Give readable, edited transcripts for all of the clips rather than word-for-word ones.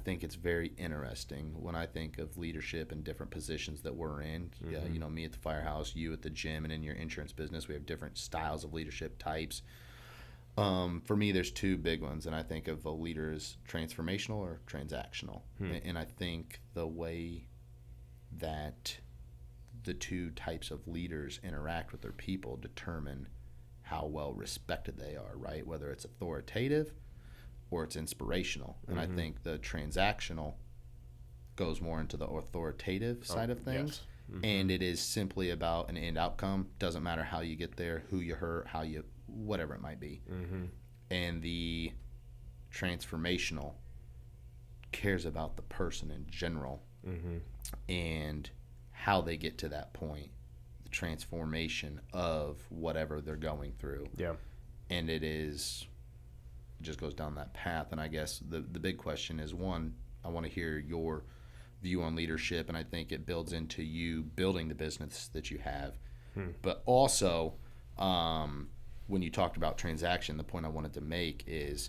think it's very interesting when I think of leadership and different positions that we're in. You know, me at the firehouse, you at the gym, and in your insurance business, we have different styles of leadership types. For me, there's two big ones, and I think of a leader as transformational or transactional. And I think the way that the two types of leaders interact with their people determine how well respected they are, right? Whether it's authoritative or it's inspirational. And I think the transactional goes more into the authoritative side of things. Yes. And it is simply about an end outcome. Doesn't matter how you get there, who you hurt, how you, whatever it might be. And the transformational cares about the person in general and how they get to that point, the transformation of whatever they're going through. Yeah. And it just goes down that path. And I guess the big question is, one, I want to hear your view on leadership, and I think it builds into you building the business that you have. But also, when you talked about transaction, the point I wanted to make is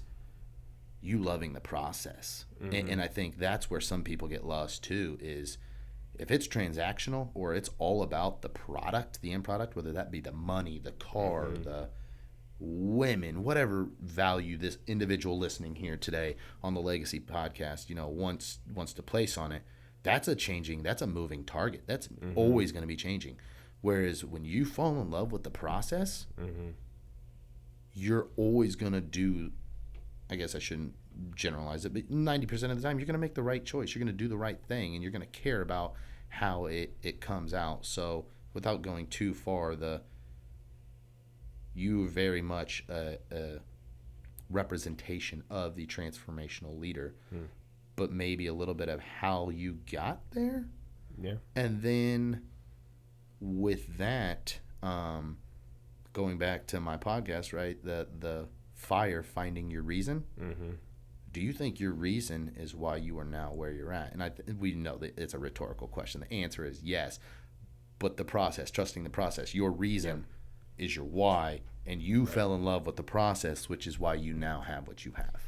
you loving the process. And I think that's where some people get lost too, is if it's transactional or it's all about the product, the end product, whether that be the money, the car, the women, whatever value this individual listening here today on the Legacy Podcast, you know, wants to place on it, that's a moving target. That's always going to be changing. Whereas when you fall in love with the process, you're always going to do, I guess I shouldn't generalize it, but 90% of the time you're going to make the right choice. You're going to do the right thing, and you're going to care about how it comes out. So without going too far, you are very much a representation of the transformational leader, but maybe a little bit of how you got there. Yeah. And then with that, going back to my podcast, right, the fire finding your reason. Do you think your reason is why you are now where you're at? And we know that it's a rhetorical question. The answer is yes, but the process, trusting the process, your reason is your why, and you fell in love with the process, which is why you now have what you have.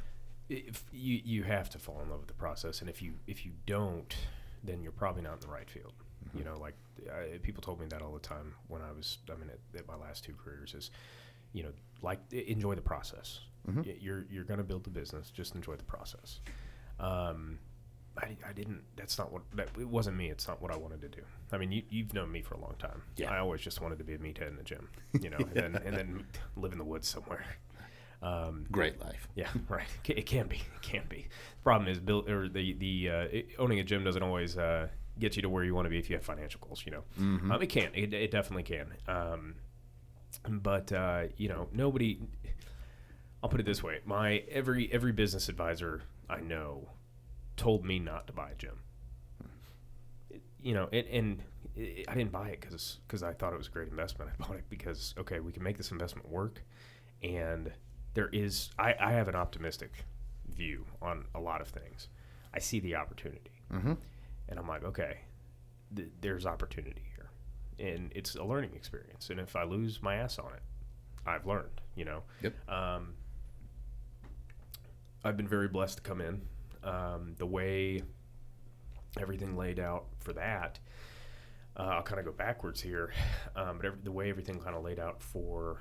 If you have to fall in love with the process, and if you don't, then you're probably not in the right field. You know, like people told me that all the time when at my last two careers is, you know, like enjoy the process. You're going to build the business. Just enjoy the process. I didn't. That's not what. It wasn't me. It's not what I wanted to do. I mean, you've known me for a long time. Yeah. I always just wanted to be a meathead in the gym. You know, and then live in the woods somewhere. Great life. Yeah, right. It can be. It can be. The problem is owning a gym doesn't always get you to where you want to be if you have financial goals. You know, it can. It definitely can. But you know, nobody. I'll put it this way: every business advisor I know told me not to buy a gym. You know, I didn't buy it because I thought it was a great investment. I bought it because, okay, we can make this investment work, and I have an optimistic view on a lot of things. I see the opportunity, and I'm like, okay, there's opportunity here, and it's a learning experience. And if I lose my ass on it, I've learned. You know, I've been very blessed to come in. The way everything laid out for that, I'll kind of go backwards here, but the way everything kind of laid out for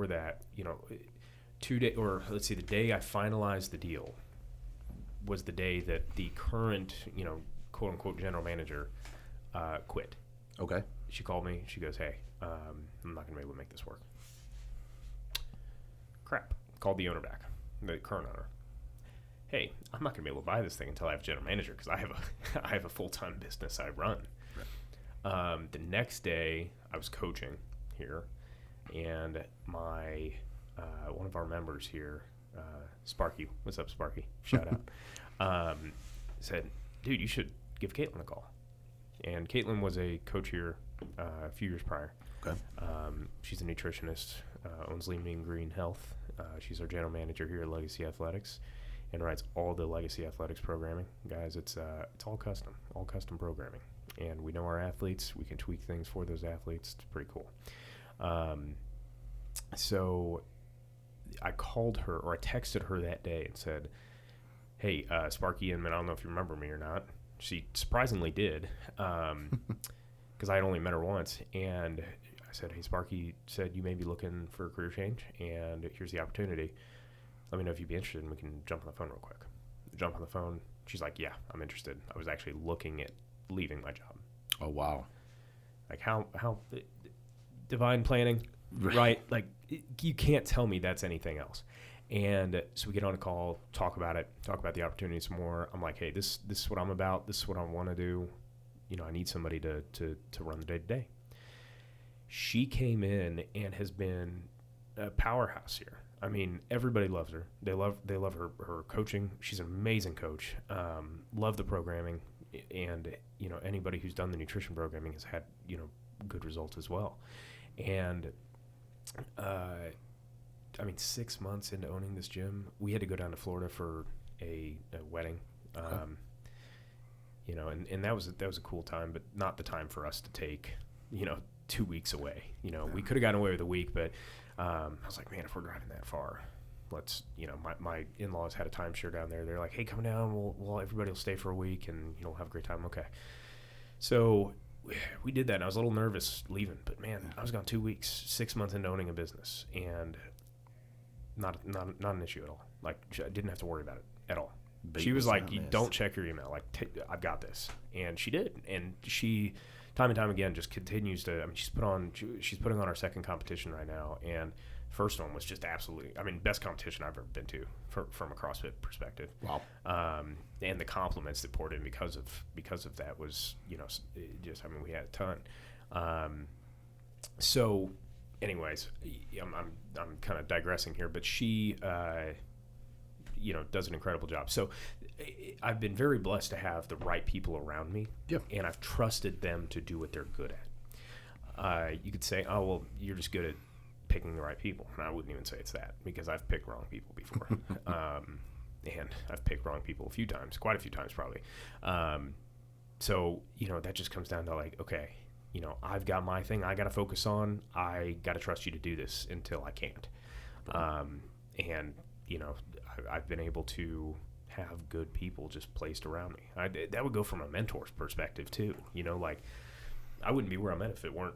that, you know, the day I finalized the deal was the day that the current, you know, quote unquote general manager quit. Okay. She called me. She goes, "Hey, I'm not going to be able to make this work." Crap. Called the owner back, the current owner. Hey, I'm not going to be able to buy this thing until I have a general manager because I have a full-time business I run. Right. The next day, I was coaching here, and my one of our members here, Sparky, what's up, Sparky? Shout out. Said, dude, you should give Caitlin a call. And Caitlin was a coach here a few years prior. Okay. She's a nutritionist, owns Lean Mean Green Health. She's our general manager here at Legacy Athletics, and writes all the Legacy Athletics programming. Guys, it's all custom programming. And we know our athletes. We can tweak things for those athletes. It's pretty cool. So I called her, or I texted her that day and said, hey, Sparky Inman, I don't know if you remember me or not. She surprisingly did, because I had only met her once. And I said, hey, Sparky said you may be looking for a career change, and here's the opportunity. Let me know if you'd be interested, and we can jump on the phone real quick. Jump on the phone. She's like, yeah, I'm interested. I was actually looking at leaving my job. Oh, wow. Like, how divine planning, right? Like, you can't tell me that's anything else. And so we get on a call, talk about it, talk about the opportunity some more. I'm like, hey, this is what I'm about. This is what I want to do. You know, I need somebody to run the day-to-day. She came in and has been a powerhouse here. I mean, everybody loves her. They love her coaching. She's an amazing coach. Love the programming, and you know, anybody who's done the nutrition programming has had, you know, good results as well. And I mean, 6 months into owning this gym, we had to go down to Florida for a wedding. You know, and that was a cool time, but not the time for us to take, you know, 2 weeks away. You know, we could have gotten away with a week, but I was like, man, if we're driving that far, let's, you know, my in-laws had a timeshare down there. They're like, hey, come down. We'll everybody will stay for a week, and you know, we'll have a great time. Okay. So we did that, and I was a little nervous leaving, but man, I was gone 2 weeks, 6 months into owning a business, and not an issue at all. Like, I didn't have to worry about it at all. She was like, you don't check your email. Like, I've got this. And she did. And she, time and time again, just continues to, I mean, she's putting on our second competition right now. And first one was just absolutely, I mean, best competition I've ever been to from a CrossFit perspective. Wow. And the compliments that poured in because of that was, you know, just, I mean, we had a ton. So anyways, I'm kind of digressing here, but she, you know, does an incredible job. So I've been very blessed to have the right people around me, and I've trusted them to do what they're good at. You could say, oh, well, you're just good at picking the right people. And I wouldn't even say it's that, because I've picked wrong people before. And I've picked wrong people a few times, quite a few times probably. So, you know, that just comes down to like, okay, you know, I've got my thing I got to focus on. I got to trust you to do this until I can't. And, you know, I've been able to have good people just placed around me. That would go from a mentor's perspective too. You know, like, I wouldn't be where I'm at if it weren't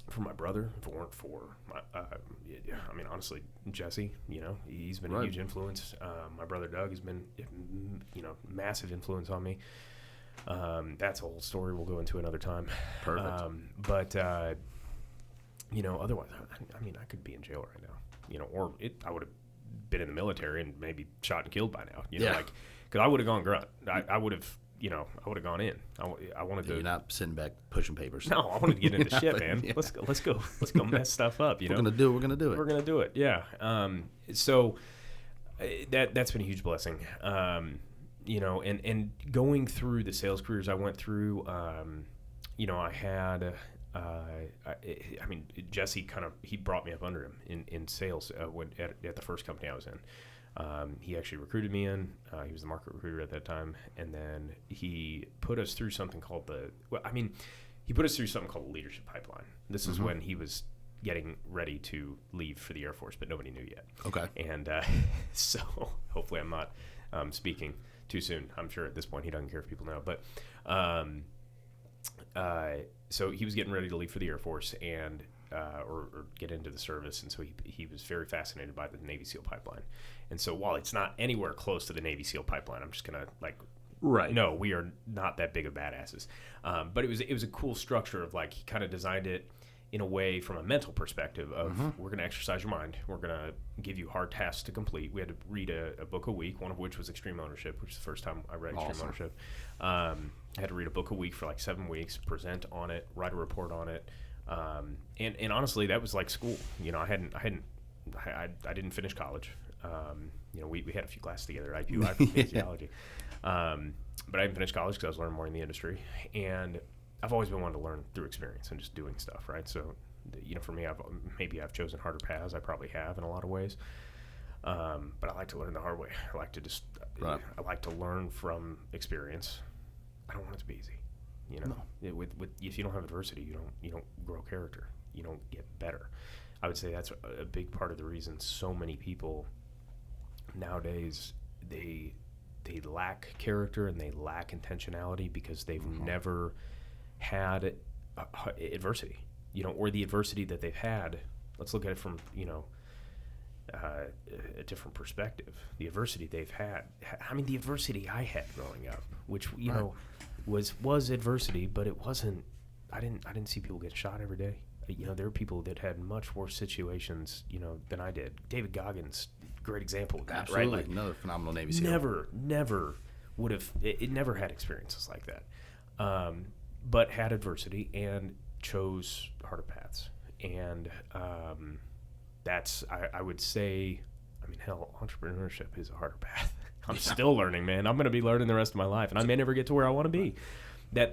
for my brother, if it weren't for my, I mean, honestly, Jesse, you know, he's been a huge influence. My brother Doug has been, you know, massive influence on me. That's a whole story we'll go into another time. Perfect. But you know, otherwise, I mean, I could be in jail right now, you know, or I would have been in the military and maybe shot and killed by now, you know, like, because I would have gone grunt. I would have, you know, I would have gone in. I wanted to. You're not sitting back pushing papers. No, I wanted to get into shit, man. Yeah. Let's go mess stuff up. You know, we're gonna do it. We're gonna do it. Yeah. So that's been a huge blessing. You know, and going through the sales careers I went through, you know, I had, I mean, Jesse he brought me up under him in sales at the first company I was in. He actually recruited me in. He was the market recruiter at that time, and then he put us through something called he put us through something called the leadership pipeline. This is when he was getting ready to leave for the Air Force, but nobody knew yet. Okay. And so hopefully I'm not speaking too soon. I'm sure at this point he doesn't care if people know, but so he was getting ready to leave for the Air Force and or get into the service, and so he was very fascinated by the Navy SEAL pipeline. And so while it's not anywhere close to the Navy SEAL pipeline, I'm just gonna no, we are not that big of badasses. But it was a cool structure of like, he kind of designed it in a way from a mental perspective of we're going to exercise your mind. We're going to give you hard tasks to complete. We had to read a book a week, one of which was Extreme Ownership, which is the first time I read Extreme Ownership. I had to read a book a week for like 7 weeks, present on it, write a report on it. And honestly, that was like school. You know, I didn't finish college. You know, we had a few classes together at IPUI for physiology. But I didn't finish college because I was learning more in the industry. And I've always been one to learn through experience and just doing stuff, right? So, you know, for me, I've chosen harder paths. I probably have in a lot of ways. But I like to learn the hard way. I like to I like to learn from experience. I don't want it to be easy. You know, if you don't have adversity, you don't grow character. You don't get better. I would say that's a big part of the reason so many people nowadays, they lack character and they lack intentionality because they've never had adversity, or the adversity that they've had. Let's look at it from, a different perspective. The adversity they've had. I mean, the adversity I had growing up, which, was adversity, but it wasn't, I didn't see people get shot every day. There are people that had much worse situations, than I did. David Goggins, great example of that, Absolutely. right? Like, another phenomenal Navy SEAL. Never would have, it never had experiences like that. But had adversity and chose harder paths. And that's, I would say, I mean, hell, entrepreneurship is a harder path. I'm still learning, man. I'm going to be learning the rest of my life, and I may never get to where I want to be. I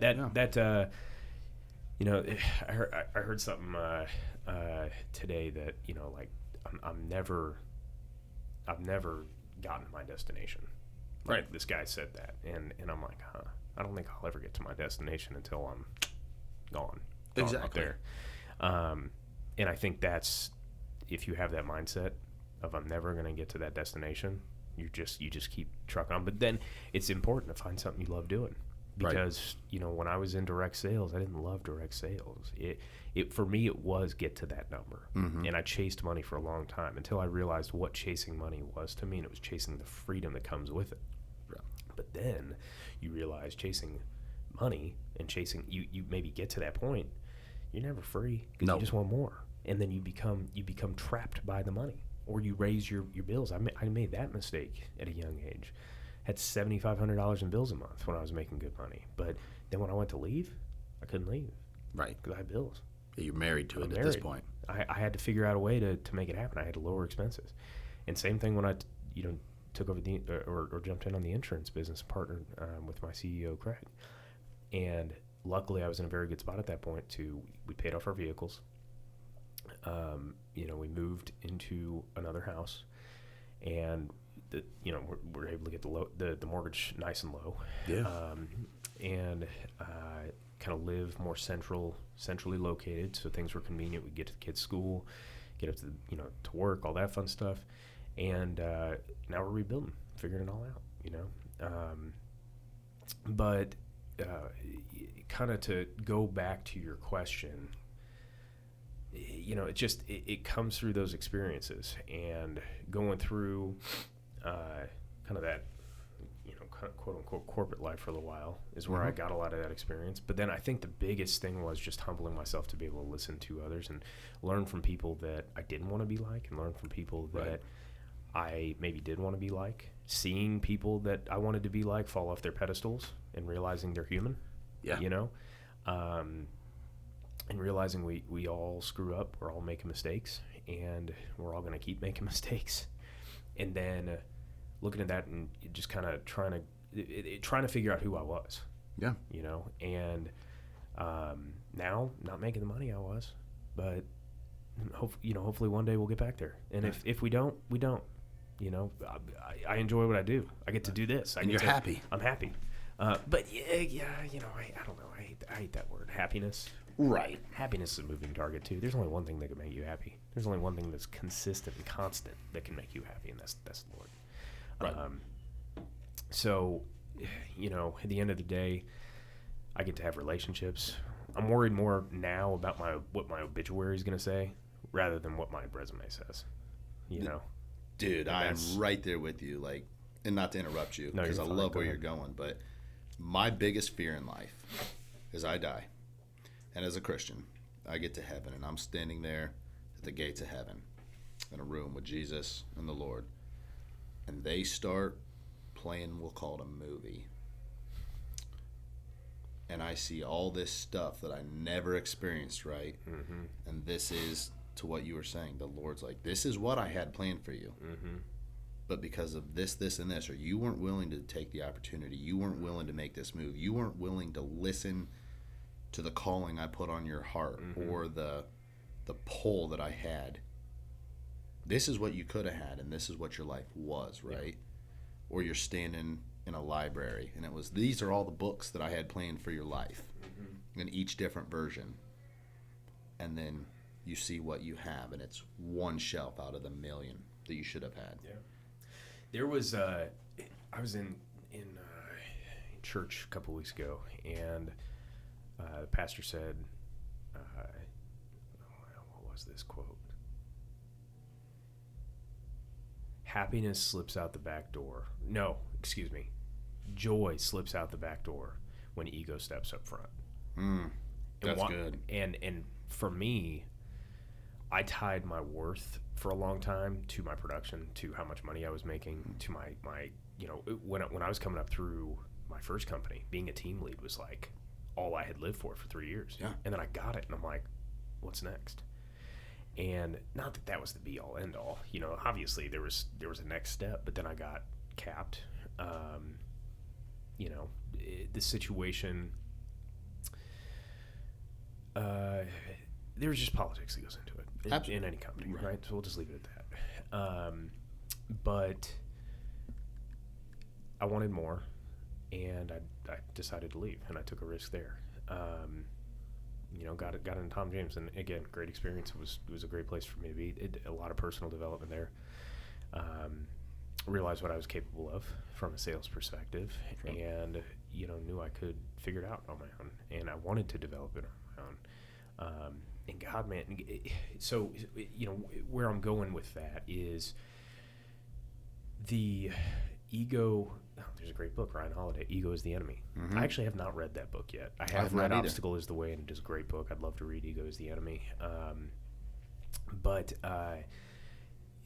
heard something today that, like, I've never gotten to my destination. Like, right. This guy said that, and I'm like, I don't think I'll ever get to my destination until I'm gone exactly up there. And I think that's, if you have that mindset of I'm never going to get to that destination, you just keep trucking on. But then it's important to find something you love doing. Because, when I was in direct sales, I didn't love direct sales. It for me, it was get to that number. Mm-hmm. And I chased money for a long time until I realized what chasing money was to me, and it was chasing the freedom that comes with it. Right. But then you realize chasing money and chasing, you maybe get to that point, you're never free because you just want more. And then you become trapped by the money, or you raise your bills. I made that mistake at a young age. Had $7,500 in bills a month when I was making good money. But then when I went to leave, I couldn't leave. Right. Because I had bills. Yeah, you're married to it at this point. I had to figure out a way to make it happen. I had to lower expenses. And same thing when I, took over or jumped in on the insurance business, partnered with my CEO, Craig. And luckily I was in a very good spot at that point we paid off our vehicles. We moved into another house, and we're able to get the mortgage nice and low. Yeah. And kind of live more centrally located, so things were convenient. We'd get to the kids' school, get up to to work, all that fun stuff. And now we're rebuilding, figuring it all out. But kind of to go back to your question, it comes through those experiences and going through kind of that, quote unquote corporate life for a little while is where I got a lot of that experience. But then I think the biggest thing was just humbling myself to be able to listen to others and learn from people that I didn't want to be like, and learn from people that I maybe did want to be like, seeing people that I wanted to be like fall off their pedestals and realizing they're human. Yeah. And realizing we all screw up, we're all making mistakes, and we're all going to keep making mistakes. And then looking at that and just kind of trying to figure out who I was. Yeah. And now not making the money I was, but hopefully one day we'll get back there. And if we don't, we don't. I enjoy what I do. I get to do this. And you're happy. I'm happy. But I don't know. I hate that word, happiness. Right. Happiness is a moving target too. There's only one thing that can make you happy. There's only one thing that's consistent and constant that can make you happy, and that's the Lord. Right. So, at the end of the day, I get to have relationships. I'm worried more now about what my obituary is going to say rather than what my resume says. Dude, I'm right there with you. Like, and not to interrupt you, because I love where you're going, but my biggest fear in life is I die. And as a Christian, I get to heaven, and I'm standing there at the gates of heaven in a room with Jesus and the Lord. And they start playing, we'll call it a movie. And I see all this stuff that I never experienced, right? Mm-hmm. And this is, to what you were saying, the Lord's like, this is what I had planned for you. Mm-hmm. But because of this, and this, or you weren't willing to take the opportunity, you weren't willing to make this move, you weren't willing to listen to the calling I put on your heart, mm-hmm. or the pull that I had. This is what you could have had, and this is what your life was, right? Yeah. Or you're standing in a library, and it was, these are all the books that I had planned for your life, mm-hmm. in each different version. And then you see what you have, and it's one shelf out of the million that you should have had. Yeah. There was, I was in church a couple weeks ago, and the pastor said, what was this quote? Happiness slips out the back door. No, excuse me. Joy slips out the back door when ego steps up front. That's good. And for me, I tied my worth for a long time to my production, to how much money I was making, to my when I was coming up through my first company, being a team lead was like all I had lived for 3 years. Yeah. And then I got it, and I'm like, what's next? And not that was the be all end all. Obviously there was a next step, but then I got capped. The situation. There's just politics that goes into it in any company, right? So we'll just leave it at that. But I wanted more, and I decided to leave, and I took a risk there. Got into Tom James, and again, great experience. It was a great place for me to be. A lot of personal development there. Realized what I was capable of from a sales perspective, and knew I could figure it out on my own, and I wanted to develop it on my own. And God, man, so where I'm going with that is the ego. Oh, there's a great book, Ryan Holiday, Ego is the Enemy. I actually have not read that book yet. I haven't read Obstacle is the Way, and it is a great book. I'd love to read Ego is the Enemy. But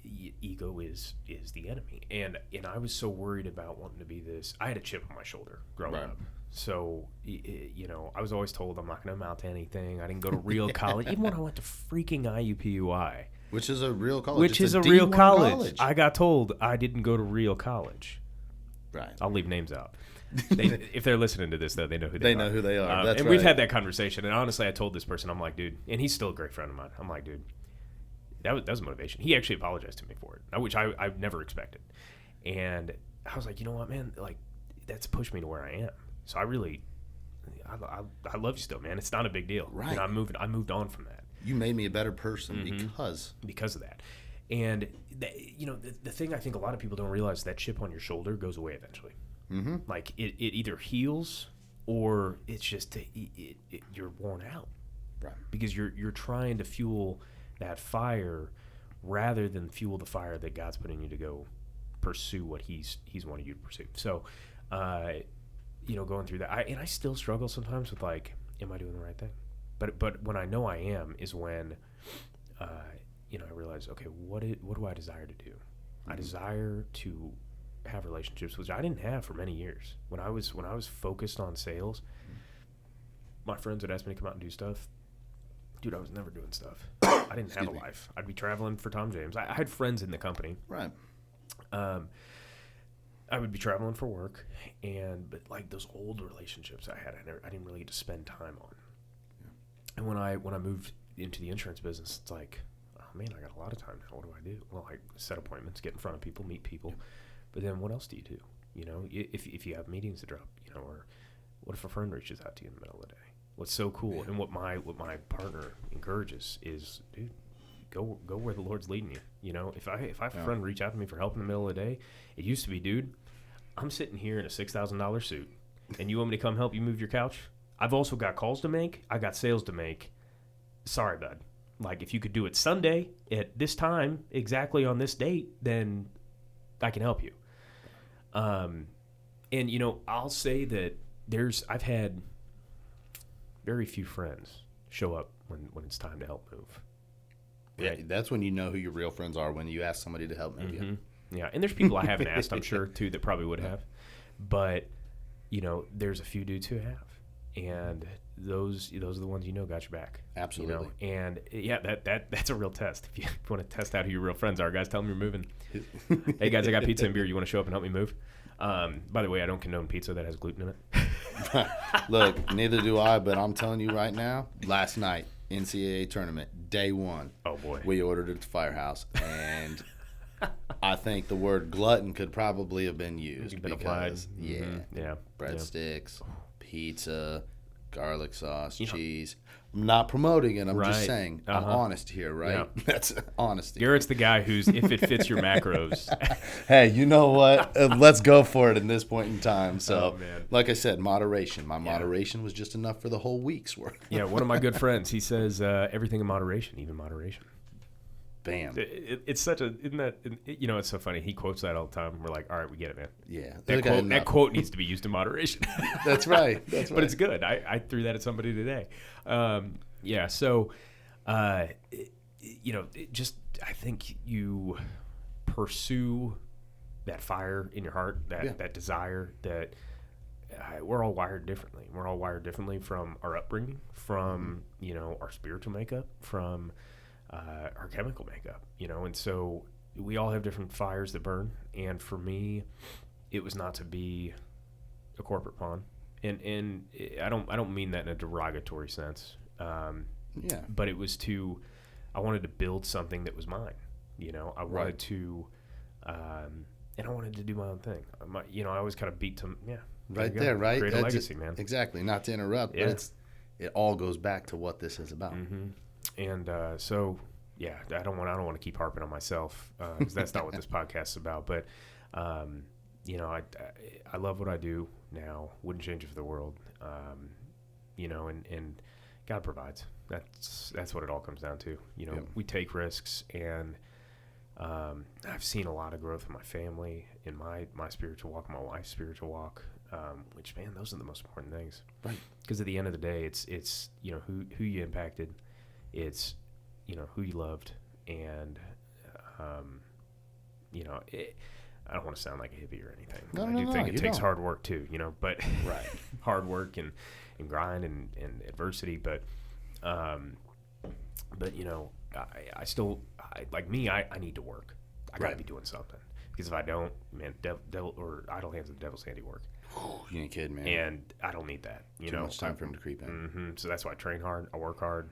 ego is the enemy. And I was so worried about wanting to be this. I had a chip on my shoulder growing up. So, I was always told I'm not going to amount to anything. I didn't go to real college. Even when I went to freaking IUPUI. Which is a real college. Which is a real college. I got told I didn't go to real college. Right. I'll leave names out. If they're listening to this, though, they know who they are. They know who they are. That's and right. we've had that conversation. And honestly, I told this person, I'm like, dude, and he's still a great friend of mine. I'm like, dude, that was motivation. He actually apologized to me for it, which I've never expected. And I was like, you know what, man? Like, that's pushed me to where I am. So I love you still, man. It's not a big deal. Right. I moved on from that. You made me a better person because of that. And the thing I think a lot of people don't realize is that chip on your shoulder goes away eventually. Like it either heals or it's just you're worn out, right? Because you're trying to fuel that fire rather than fuel the fire that God's putting you to go pursue what He's wanted you to pursue. So, going through that, I still struggle sometimes with like, am I doing the right thing? But when I know I am is when, I realize, okay, what do I desire to do? I desire to have relationships, which I didn't have for many years. When I was focused on sales, my friends would ask me to come out and do stuff. Dude, I was never doing stuff. I didn't have a life. I'd be traveling for Tom James. I had friends in the company. Right. I would be traveling for work, but like those old relationships I had, I didn't really get to spend time on. Yeah. And when I moved into the insurance business, it's like, oh man, I got a lot of time now. What do I do? Well, I set appointments, get in front of people, meet people. Yeah. But then what else do you do? If you have meetings to drop, or what if a friend reaches out to you in the middle of the day? What's so cool, and what my partner encourages is, dude, go where the Lord's leading you. If I have a friend reach out to me for help in the middle of the day, it used to be, dude, I'm sitting here in a $6,000 suit, and you want me to come help you move your couch? I've also got calls to make. I got sales to make. Sorry, bud. Like, if you could do it Sunday at this time, exactly on this date, then I can help you. And I'll say that I've had very few friends show up when it's time to help move. Right? Yeah, that's when you know who your real friends are, when you ask somebody to help move you. Yeah, and there's people I haven't asked, I'm sure, too, that probably would have. But, there's a few dudes who have. And those are the ones got your back. Absolutely. And, yeah, that's a real test. If you want to test out who your real friends are, guys, tell them you're moving. Hey, guys, I got pizza and beer. You want to show up and help me move? By the way, I don't condone pizza that has gluten in it. Look, neither do I, but I'm telling you right now, last night, NCAA tournament, day one. Oh, boy. We ordered it at the Firehouse, and I think the word glutton could probably have been used. Been applied. Yeah. Breadsticks, pizza, garlic sauce, You know. cheese. I'm not promoting it. I'm Right. just saying. I'm honest here, right? Yeah. That's honesty. Garrett's the guy who's, if it fits your macros. Hey, you know what? Let's go for it in this point in time. So, Oh, man. like I said, moderation. My moderation was just enough for the whole week's work. Yeah, one of my good friends, he says everything in moderation, even moderation. Bam. It's such a, isn't that, you know, it's so funny. He quotes that all the time. We're like, all right, we get it, man. Yeah. That quote needs to be used in moderation. That's right. That's right. But it's good. I threw that at somebody today. Yeah, so, you know, I think you pursue that fire in your heart, that desire that we're all wired differently. We're all wired differently from our upbringing, from, you know, our spiritual makeup, from our chemical makeup, you know, and so we all have different fires that burn. And for me, it was not to be a corporate pawn, and I don't mean that in a derogatory sense. But it was I wanted to build something that was mine. You know, I wanted to, and I wanted to do my own thing. You know, I always kind of beat to right there, right? Create a legacy, man. Exactly. Not to interrupt, but it all goes back to what this is about. Mm-hmm. And so, yeah, I don't want to keep harping on myself because that's not what this podcast is about. But you know, I love what I do now. Wouldn't change it for the world. You know, and God provides. That's what it all comes down to. You know, we take risks, and I've seen a lot of growth in my family, in my spiritual walk, my wife's spiritual walk. Which, man, those are the most important things. Right. Because at the end of the day, it's you know who you impacted. It's, you know, who you loved, and, you know, I don't want to sound like a hippie or anything. I do think it takes hard work too, you know, but hard work and grind and adversity. But, you know, I still, like me, I need to work. I got to be doing something, because if I don't, man, devil or idle hands of the devil's handiwork. You ain't kidding, man. And I don't need that. You know, too much time for him to creep in. Mm-hmm. So that's why I train hard. I work hard.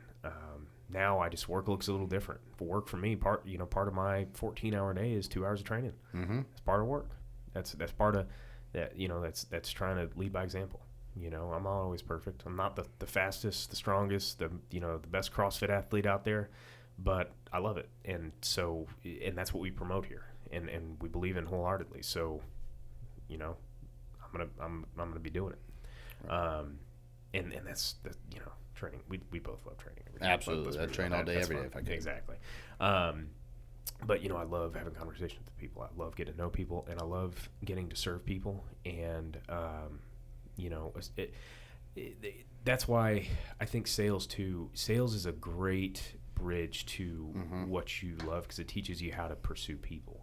Now work looks a little different. For work for me, part of my 14-hour day is 2 hours of training. Mm-hmm. That's part of work. That's part of that. You know, that's trying to lead by example. You know, I'm not always perfect. I'm not the fastest, the strongest, the best CrossFit athlete out there, but I love it. And so, and that's what we promote here, and we believe in wholeheartedly. So, you know, I'm gonna be doing it. Right. And that's you know, training. We both love training. Absolutely, I train all day, every day if I can. Exactly. But you know, I love having conversations with people. I love getting to know people, and I love getting to serve people. And you know, that's why I think sales is a great bridge to what you love, because it teaches you how to pursue people.